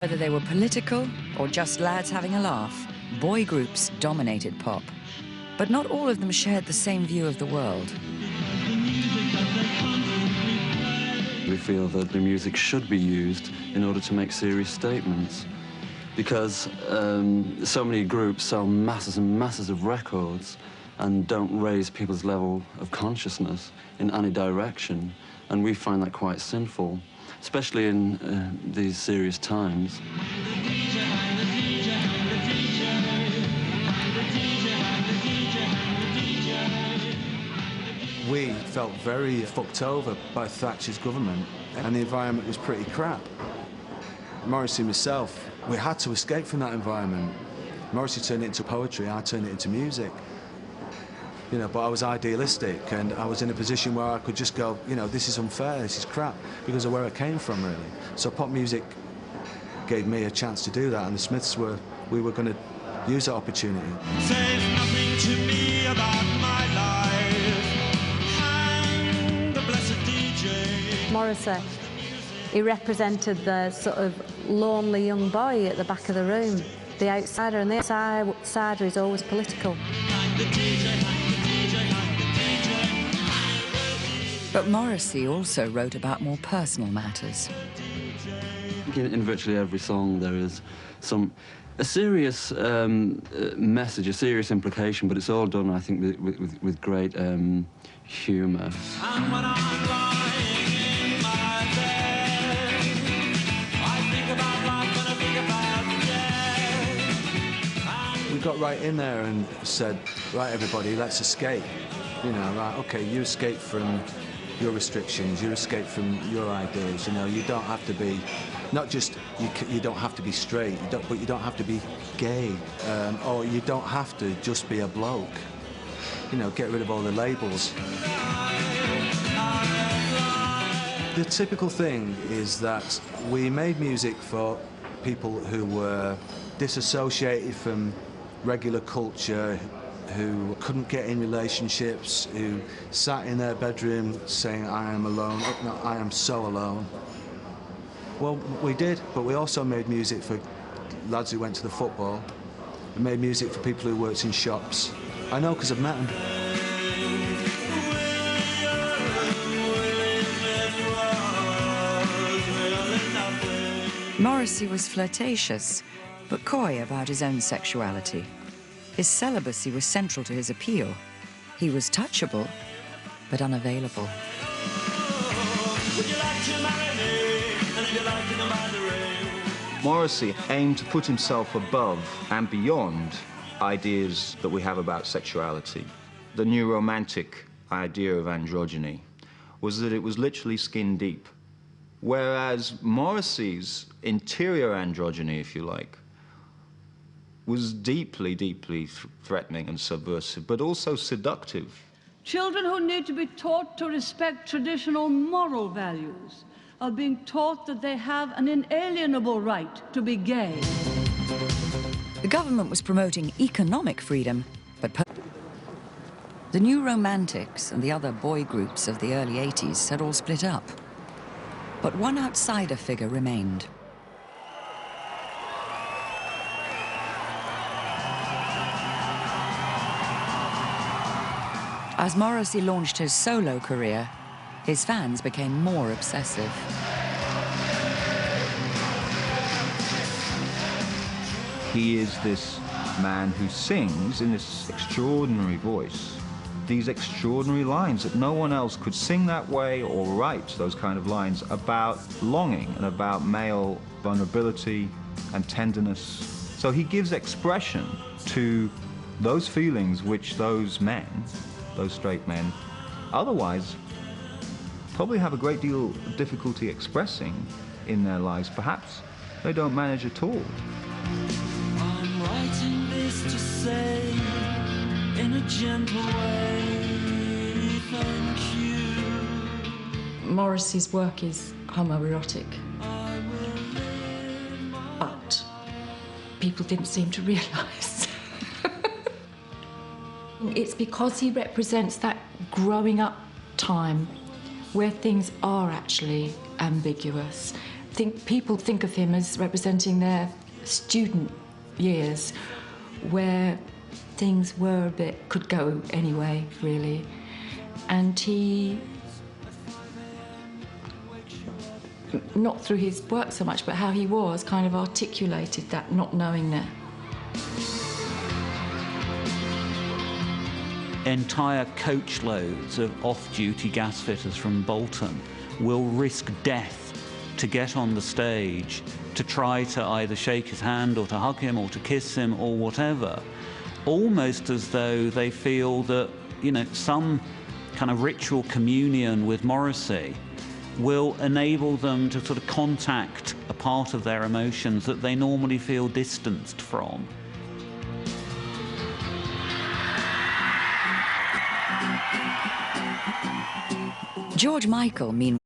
Whether they were political or just lads having a laugh, boy groups dominated pop. But not all of them shared the same view of the world. We feel that the music should be used in order to make serious statements, because so many groups sell masses and masses of records and don't raise people's level of consciousness in any direction, and we find that quite sinful, especially in these serious times. We felt very fucked over by Thatcher's government, and the environment was pretty crap. Morrissey myself, we had to escape from that environment. Morrissey turned it into poetry, I turned it into music. You know, but I was idealistic, and I was in a position where I could just go, you know, this is unfair, this is crap, because of where I came from, really. So pop music gave me a chance to do that, and the Smiths we were going to use that opportunity. Say nothing to me about my life. Hang the blessed DJ. Morrissey, he represented the sort of lonely young boy at the back of the room, the outsider, and the outsider is always political. But Morrissey also wrote about more personal matters. In virtually every song there is a serious message, a serious implication, but it's all done, I think, with great humour. We got right in there and said, right, everybody, let's escape. You know, right, OK, you escape from your restrictions, you escape from your ideas, you know, you don't have to be, not just, you don't have to be straight, but you don't have to be gay, or you don't have to just be a bloke. You know, get rid of all the labels. The typical thing is that we made music for people who were disassociated from regular culture, who couldn't get in relationships, who sat in their bedroom saying, I am alone, no, I am so alone. Well, we did, but we also made music for lads who went to the football. We made music for people who worked in shops. I know because I've met them. Morrissey was flirtatious, but coy about his own sexuality. His celibacy was central to his appeal. He was touchable, but unavailable. Morrissey aimed to put himself above and beyond ideas that we have about sexuality. The new romantic idea of androgyny was that it was literally skin deep, whereas Morrissey's interior androgyny, if you like, was deeply, deeply threatening and subversive, but also seductive. Children who need to be taught to respect traditional moral values are being taught that they have an inalienable right to be gay. The government was promoting economic freedom, but the New Romantics and the other boy groups of the early 80s had all split up. But one outsider figure remained. As Morrissey launched his solo career, his fans became more obsessive. He is this man who sings in this extraordinary voice, these extraordinary lines that no one else could sing that way or write those kind of lines about longing and about male vulnerability and tenderness. So he gives expression to those feelings which those men, those straight men, otherwise probably have a great deal of difficulty expressing in their lives. Perhaps they don't manage at all. I'm writing this to say in a gentle way, thank you. Morrissey's work is homoerotic, but people didn't seem to realise. It's because he represents that growing up time where things are actually ambiguous, think people think of him as representing their student years, where things were a bit, could go anyway, really. And he, not through his work so much, but how he was, kind of articulated that not knowing that. Entire coachloads of off-duty gasfitters from Bolton will risk death to get on the stage, to try to either shake his hand or to hug him or to kiss him or whatever, almost as though they feel that, you know, some kind of ritual communion with Morrissey will enable them to sort of contact a part of their emotions that they normally feel distanced from. George Michael, meanwhile,